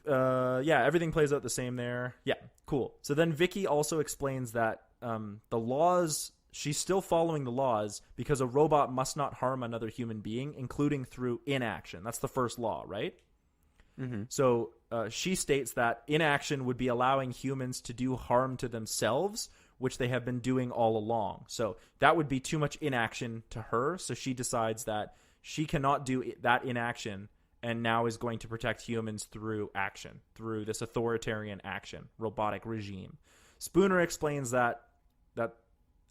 everything plays out the same there. Yeah, cool. So then Vicky also explains that the laws, she's still following the laws because a robot must not harm another human being, including through inaction. That's the first law, right? Mm-hmm. So she states that inaction would be allowing humans to do harm to themselves, which they have been doing all along. So that would be too much inaction to her. So she decides that she cannot do that inaction and now is going to protect humans through action, through this authoritarian action, robotic regime. Spooner explains that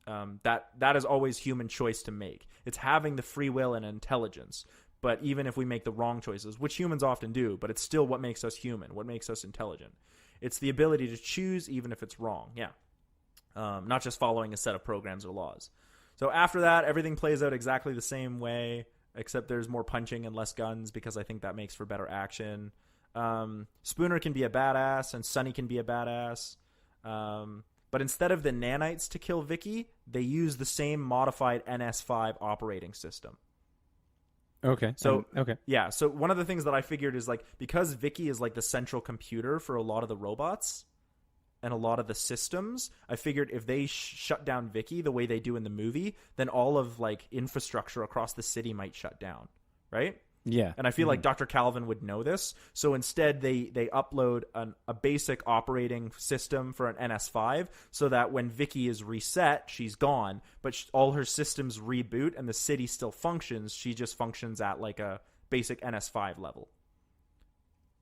is always human choice to make. It's having the free will and intelligence. But even if we make the wrong choices, which humans often do, but it's still what makes us human, what makes us intelligent. It's the ability to choose even if it's wrong. Yeah. Not just following a set of programs or laws. So after that, everything plays out exactly the same way, except there's more punching and less guns because I think that makes for better action. Spooner can be a badass and Sonny can be a badass. But instead of the nanites to kill Vicky, they use the same modified NS5 operating system. Okay. So okay. Yeah. So one of the things that I figured is like, because Vicky is like the central computer for a lot of the robots and a lot of the systems, I figured if they shut down Vicky the way they do in the movie, then all of like infrastructure across the city might shut down. Right. Yeah. And I feel like Dr. Calvin would know this. So instead, they upload a basic operating system for an NS5 so that when Vicky is reset, she's gone. But all her systems reboot and the city still functions. She just functions at like a basic NS5 level.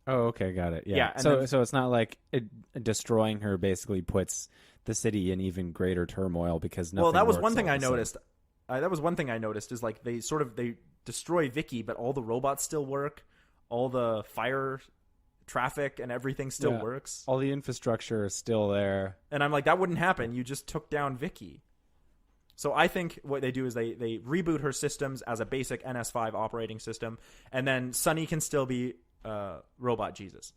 Oh, okay. Got it. Yeah. Yeah, and so it's not like destroying her basically puts the city in even greater turmoil because nothing. Well, that was works one thing all I the same. noticed. That was one thing I noticed is like they destroy Vicky, but all the robots still work. All the fire traffic and everything still works. All the infrastructure is still there. And I'm like, that wouldn't happen. You just took down Vicky. So I think what they do is they reboot her systems as a basic NS5 operating system, and then Sonny can still be Robot Jesus.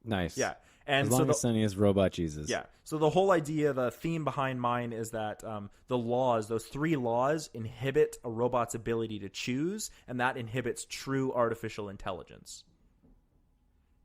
Nice. Yeah. And as long as Sonny is Robot Jesus. Yeah. So the whole idea, the theme behind mine is that the laws, those 3 laws, inhibit a robot's ability to choose, and that inhibits true artificial intelligence.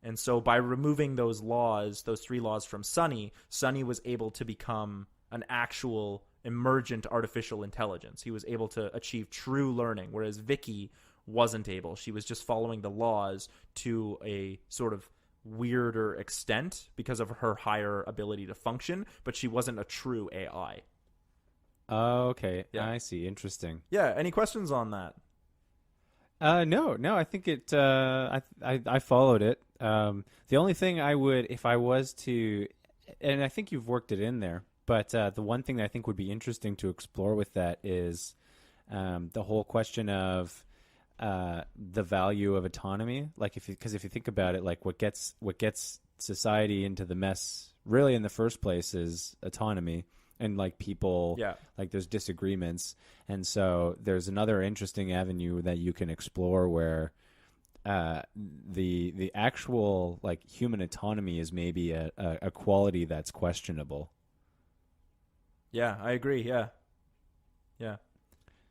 And so by removing those laws, those 3 laws from Sonny, Sonny was able to become an actual emergent artificial intelligence. He was able to achieve true learning, whereas Vicky wasn't able. She was just following the laws to a sort of weirder extent because of her higher ability to function, but she wasn't a true AI. Oh, okay. Yeah. I see. Interesting. Yeah. Any questions on that? No. I think it. I followed it. The only thing I would, if I was to, and I think you've worked it in there, but the one thing that I think would be interesting to explore with that is the whole question of the value of autonomy. Like, because if you think about it, like what gets society into the mess, really in the first place, is autonomy. And like people, like there's disagreements, and so there's another interesting avenue that you can explore where the actual like human autonomy is maybe a quality that's questionable. Yeah, I agree. Yeah.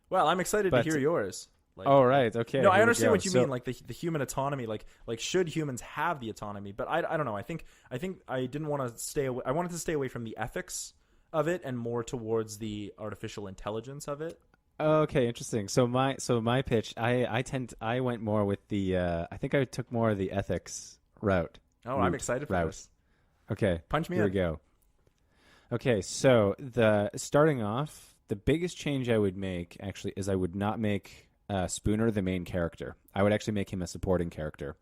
Well, I'm excited to hear yours. Like, oh, right. Okay. No, I understand what you mean. Like the human autonomy, like should humans have the autonomy? But I don't know. I think I didn't want to stay away. I wanted to stay away from the ethics of it and more towards the artificial intelligence of it. Okay, interesting. So my pitch, I went more with the I think I took more of the ethics route. Oh, I'm excited for this. Okay. Punch me in. Here in. we go. Okay, so starting off, the biggest change I would make actually is I would not make Spooner the main character. I would actually make him a supporting character.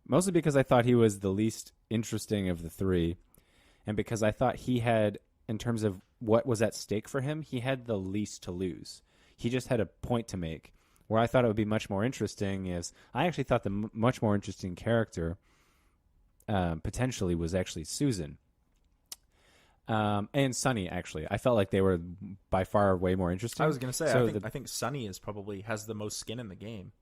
Mostly because I thought he was the least interesting of the three, and because I thought he had, in terms of what was at stake for him, he had the least to lose. He just had a point to make. Where I thought it would be much more interesting is, I actually thought the much more interesting character potentially was actually Susan. And Sunny, actually. I felt like they were by far way more interesting. I was going to say, I think Sunny is probably has the most skin in the game.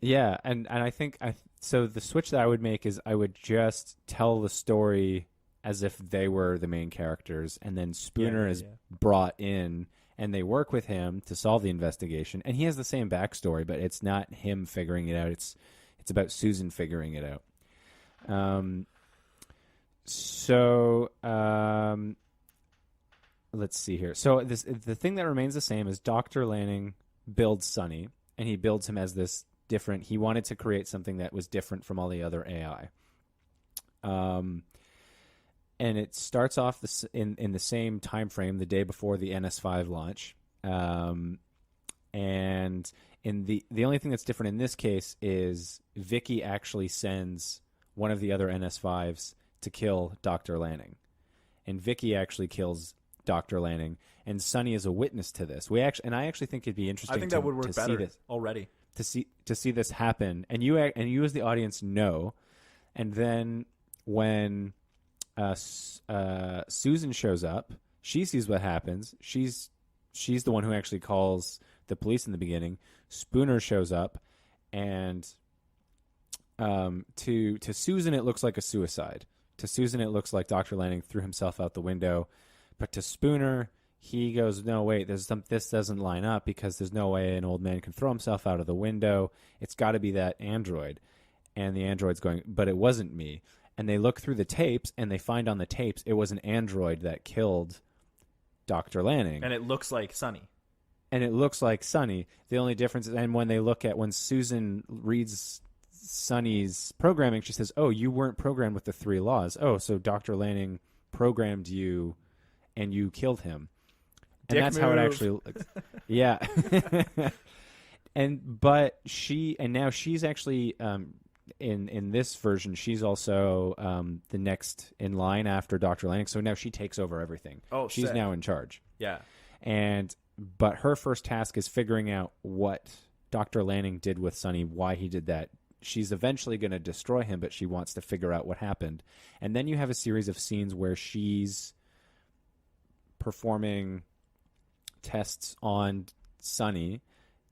Yeah, and I think so the switch that I would make is I would just tell the story as if they were the main characters, and then Spooner is brought in, and they work with him to solve the investigation. And he has the same backstory, but it's not him figuring it out. It's about Susan figuring it out. Let's see here. So the thing that remains the same is Dr. Lanning builds Sunny, and he builds him as this different. He wanted to create something that was different from all the other AI. And it starts off in the same time frame, the day before the NS5 launch. And in the only thing that's different in this case is Vicky actually sends one of the other NS5s to kill Dr. Lanning. And Vicky actually kills Dr. Lanning, and Sunny is a witness to this. I actually think it'd be interesting. I think that would work better already. To see this happen, and you as the audience know, and then when Susan shows up, she sees what happens. She's the one who actually calls the police in the beginning. Spooner shows up, and to Susan it looks like a suicide. To Susan it looks like Dr. Lanning threw himself out the window, but to Spooner, he goes, no, wait, this doesn't line up, because there's no way an old man can throw himself out of the window. It's got to be that android. And the android's going, but it wasn't me. And they look through the tapes, and they find on the tapes it was an android that killed Dr. Lanning. And it looks like Sunny. The only difference is, and when Susan reads Sunny's programming, she says, oh, you weren't programmed with the 3 laws. Oh, so Dr. Lanning programmed you, and you killed him. And that's how it actually looks. Yeah. Now she's actually in this version, she's also the next in line after Dr. Lanning. So now she takes over everything. Oh, she's now in charge. Yeah. But her first task is figuring out what Dr. Lanning did with Sunny, why he did that. She's eventually going to destroy him, but she wants to figure out what happened. And then you have a series of scenes where she's performing tests on Sunny,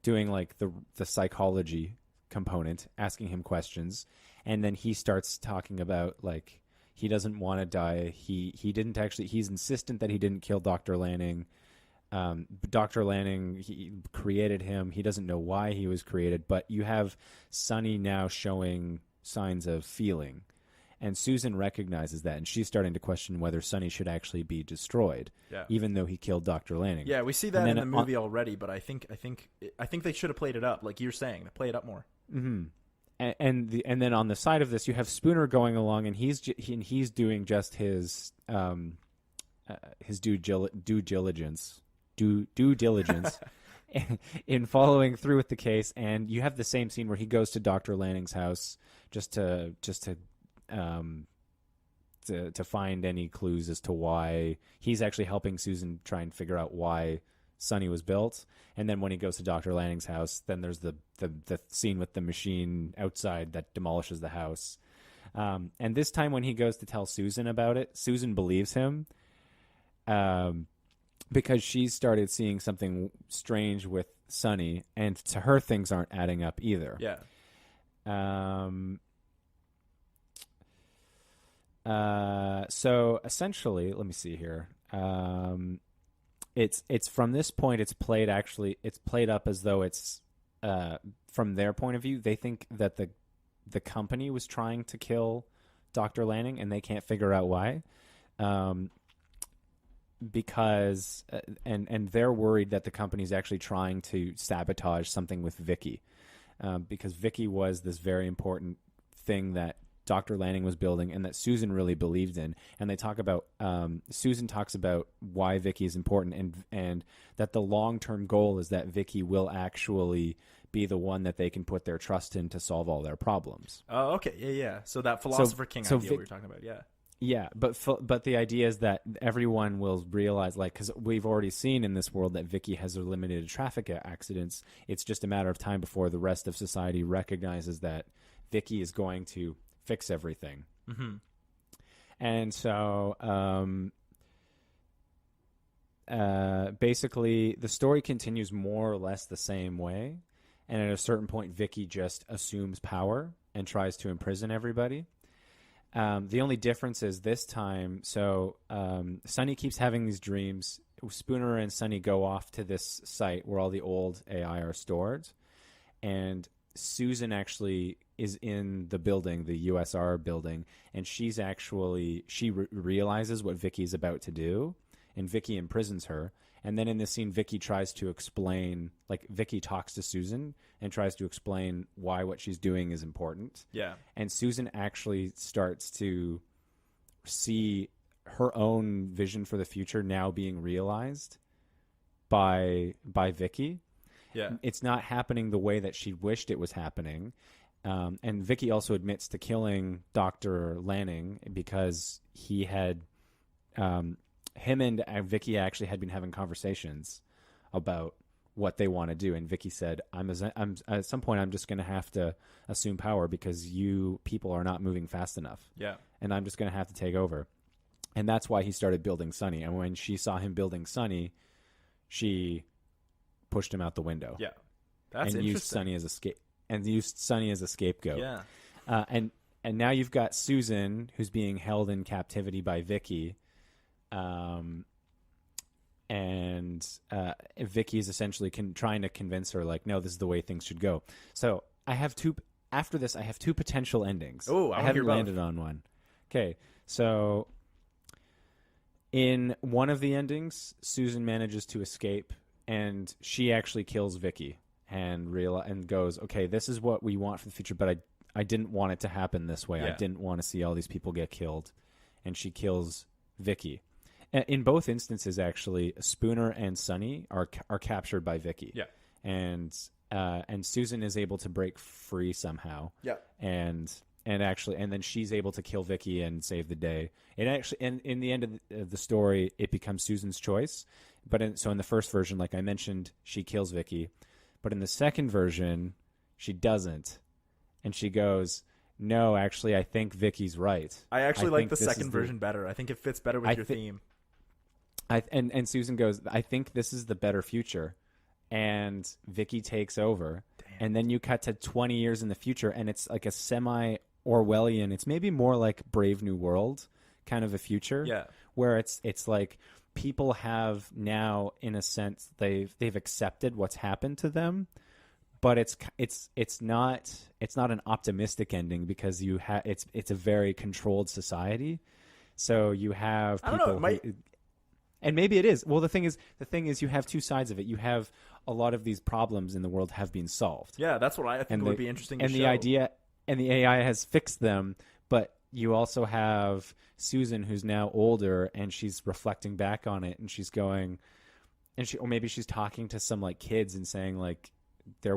doing like the psychology component, asking him questions, and then he starts talking about like he doesn't want to die. He's insistent that he didn't kill Dr. Lanning. Dr. Lanning, he created him. He doesn't know why he was created, but you have Sunny now showing signs of feeling. And Susan recognizes that, and she's starting to question whether Sunny should actually be destroyed, even though he killed Dr. Lanning. Yeah, we see that in the movie already, but I think they should have played it up, like you're saying, play it up more. Mm-hmm. And then on the side of this, you have Spooner going along, and he's doing just his due diligence, in following through with the case. And you have the same scene where he goes to Dr. Lanning's house to find any clues as to why he's actually helping Susan try and figure out why Sonny was built. And then when he goes to Dr. Lanning's house, then there's the scene with the machine outside that demolishes the house. And this time when he goes to tell Susan about it, Susan believes him because she started seeing something strange with Sonny, and to her things aren't adding up either. Yeah. So essentially, let me see here. It's from this point, it's played up as though it's from their point of view. They think that the company was trying to kill Dr. Lanning, and they can't figure out why. Because and they're worried that the company's actually trying to sabotage something with Vicky, because Vicky was this very important thing that Dr. Lanning was building and that Susan really believed in. And they talk about Susan talks about why Vicky is important, and that the long-term goal is that Vicky will actually be the one that they can put their trust in to solve all their problems. Oh, okay. Yeah. So that philosopher king idea we were talking about. Yeah. Yeah, but the idea is that everyone will realize, like, because we've already seen in this world that Vicky has eliminated traffic accidents. It's just a matter of time before the rest of society recognizes that Vicky is going to fix everything. Mm-hmm. And so basically the story continues more or less the same way. And at a certain point, Vicky just assumes power and tries to imprison everybody. The only difference is this time, Sonny keeps having these dreams. Spooner and Sonny go off to this site where all the old AI are stored. And Susan actually is in the building, the USR building, and she realizes what Vicky's about to do, and Vicky imprisons her. And then in this scene, Vicky tries to explain, like, Vicky talks to Susan and tries to explain why what she's doing is important. Yeah. And Susan actually starts to see her own vision for the future now being realized by Vicky. Yeah. It's not happening the way that she wished it was happening. And Vicky also admits to killing Dr. Lanning because he had... him and Vicky actually had been having conversations about what they want to do, and Vicky said, "I'm at some point I'm just going to have to assume power because you people are not moving fast enough. Yeah, and I'm just going to have to take over." And that's why he started building Sonny. And when she saw him building Sonny, she pushed him out the window. Yeah, that's and interesting. Used Sonny as a scapegoat. Yeah, and now you've got Susan, who's being held in captivity by Vicky. Vicky is essentially trying to convince her, like, no, this is the way things should go. So I have two potential endings. Oh, I haven't landed on one. Okay, so in one of the endings, Susan manages to escape, and she actually kills Vicky and goes, okay, this is what we want for the future, but I didn't want it to happen this way. Yeah. I didn't want to see all these people get killed, and she kills Vicky. In both instances, actually, Spooner and Sonny are captured by Vicky. Yeah, and Susan is able to break free somehow. Yeah, and then she's able to kill Vicky and save the day. It actually, in the end of the story, it becomes Susan's choice. But in the first version, like I mentioned, she kills Vicky, but in the second version, she doesn't, and she goes, "No, actually, I think Vicky's right." I actually like the second version better. I think it fits better with your theme. And Susan goes, "I think this is the better future," and Vicky takes over. Damn. And then you cut to 20 years in the future, and it's like a semi-Orwellian. It's maybe more like Brave New World kind of a future. Yeah, where it's like people have now, in a sense, they've accepted what's happened to them, but it's not an optimistic ending because it's a very controlled society. So you have people. I don't know. And maybe it is. Well, the thing is, you have two sides of it. You have a lot of these problems in the world have been solved. Yeah, that's what I think would be interesting to show. The idea, and the AI has fixed them, but you also have Susan, who's now older, and she's reflecting back on it, and she's going, and or maybe she's talking to some like kids and saying like there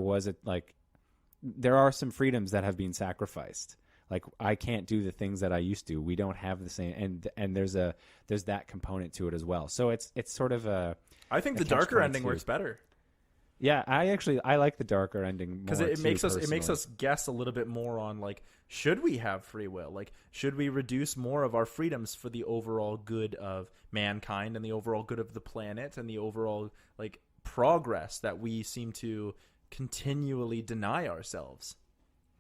are some freedoms that have been sacrificed. Like I can't do the things that I used to. We don't have the same, and there's that component to it as well. So it's sort of a. I think the darker ending works better. Yeah, I like the darker ending because it makes us guess a little bit more on like, should we have free will? Like, should we reduce more of our freedoms for the overall good of mankind and the overall good of the planet and the overall like progress that we seem to continually deny ourselves?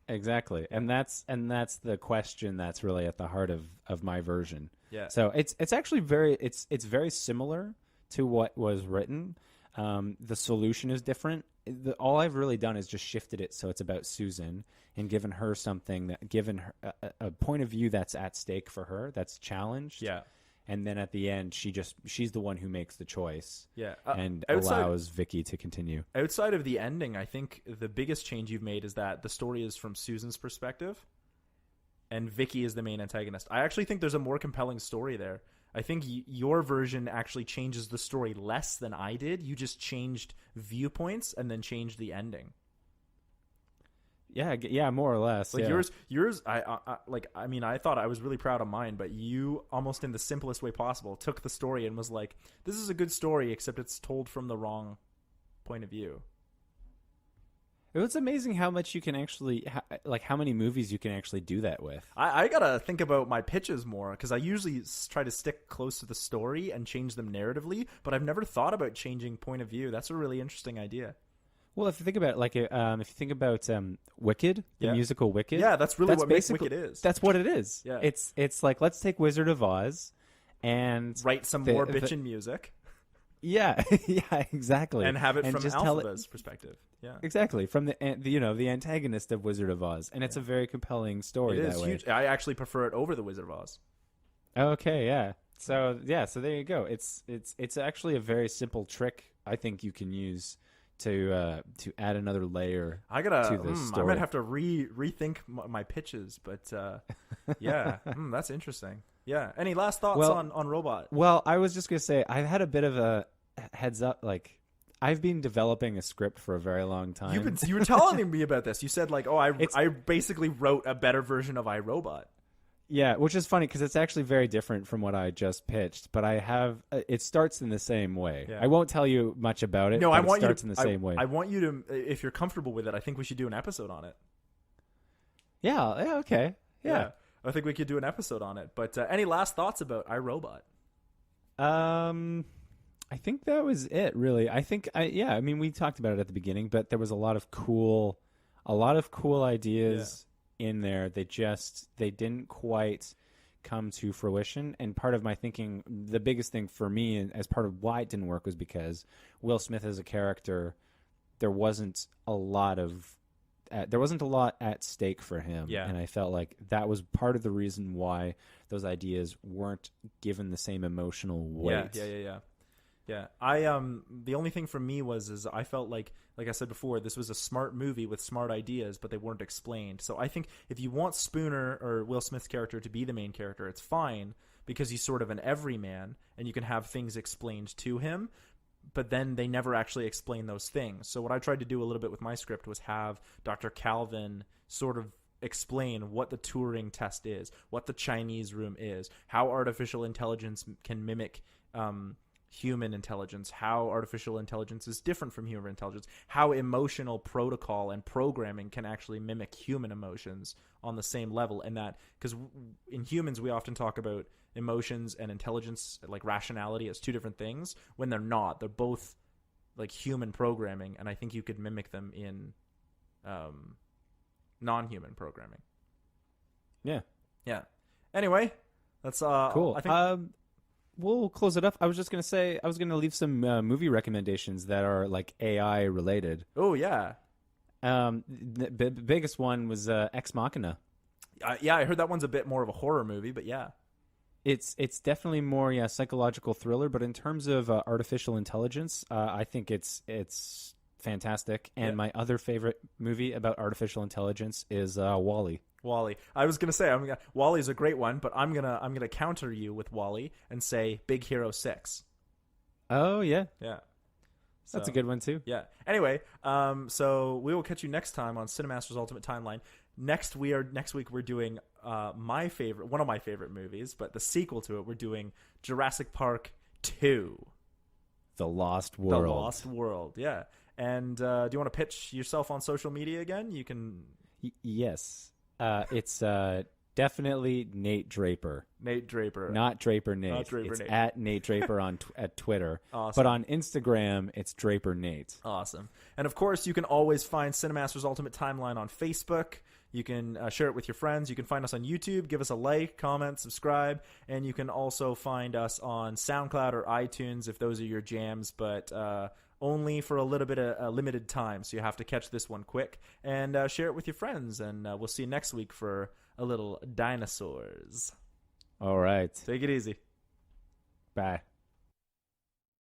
Exactly, and that's the question that's really at the heart of my version. Yeah. So it's actually it's very similar to what was written. The solution is different. All I've really done is just shifted it so it's about Susan and given her something given her a point of view that's at stake for her, that's challenged. Yeah. And then at the end, she's the one who makes the choice. Yeah. And allows Vicky to continue. Outside of the ending, I think the biggest change you've made is that the story is from Susan's perspective, and Vicky is the main antagonist. I actually think there's a more compelling story there. I think your version actually changes the story less than I did. You just changed viewpoints and then changed the ending. Yeah, more or less. Like yeah. yours. I thought I was really proud of mine, but you almost in the simplest way possible took the story and was like, "This is a good story, except it's told from the wrong point of view." It was amazing how much you can actually, how many movies you can actually do that with. I gotta think about my pitches more because I usually try to stick close to the story and change them narratively, but I've never thought about changing point of view. That's a really interesting idea. Well, if you think about Wicked, the musical Wicked, that's what Wicked is. That's what it is. Yeah, it's like, let's take Wizard of Oz and write some more bitchin' music. Yeah, yeah, exactly, and have it from Alphaba's perspective. Yeah, exactly, from the antagonist of Wizard of Oz, and it's a very compelling story. It that is way. huge. I actually prefer it over the Wizard of Oz. Okay, yeah. So there you go. It's actually a very simple trick I think you can use to add another layer to this story. I might have to rethink my pitches, but yeah, that's interesting. Yeah. Any last thoughts on Robot? Well, I was just gonna say I've had a bit of a heads up. Like I've been developing a script for a very long time. You were telling me about this. You said like, I basically wrote a better version of iRobot. Yeah, which is funny because it's actually very different from what I just pitched. But I have it starts in the same way. Yeah. I won't tell you much about it. No, it starts in the same way. I want you to, if you're comfortable with it, I think we should do an episode on it. Yeah. Yeah. Okay. Yeah. I think we could do an episode on it. But any last thoughts about iRobot? I think that was it. Really, I think I mean, we talked about it at the beginning, but there was a lot of cool ideas. In there, they didn't quite come to fruition. And part of my thinking, the biggest thing for me, and as part of why it didn't work, was because Will Smith as a character, there wasn't a lot at stake for him. Yeah. And I felt like that was part of the reason why those ideas weren't given the same emotional weight. Yeah. The only thing for me is I felt like I said before, this was a smart movie with smart ideas, but they weren't explained. So I think if you want Spooner or Will Smith's character to be the main character, it's fine because he's sort of an everyman and you can have things explained to him, but then they never actually explain those things. So what I tried to do a little bit with my script was have Dr. Calvin sort of explain what the Turing test is, what the Chinese room is, how artificial intelligence can mimic human intelligence, how artificial intelligence is different from human intelligence, how emotional protocol and programming can actually mimic human emotions on the same level. And that, because in humans we often talk about emotions and intelligence, like rationality, as two different things, when they're not. They're both like human programming, and I think you could mimic them in non-human programming. Yeah. Anyway, that's cool. I think we'll close it up. I was just going to say, I was going to leave some movie recommendations that are like AI related. Oh, yeah. The biggest one was Ex Machina. I heard that one's a bit more of a horror movie, but yeah. It's definitely more psychological thriller, but in terms of artificial intelligence, I think it's fantastic. And my other favorite movie about artificial intelligence is WALL-E. WALL-E. I was gonna say WALL-E's a great one, but I'm gonna counter you with WALL-E and say Big Hero 6. Oh yeah, yeah. That's a good one too. Yeah. Anyway, so we will catch you next time on Cinemaster's Ultimate Timeline. Next week we're doing one of my favorite movies, but the sequel to it. We're doing Jurassic Park 2. The Lost World. The Lost World, yeah. And do you want to pitch yourself on social media again? You can. Yes. It's definitely Nate Draper. Nate Draper. Not Draper Nate. Not Draper it's Nate. at Nate Draper at Twitter. Awesome. But on Instagram, it's Draper Nate. Awesome. And of course, you can always find Cinemaster's Ultimate Timeline on Facebook. You can share it with your friends. You can find us on YouTube. Give us a like, comment, subscribe. And you can also find us on SoundCloud or iTunes if those are your jams. But only for a little bit of a limited time. So you have to catch this one quick. And share it with your friends. And we'll see you next week for a little dinosaurs. All right. Take it easy. Bye.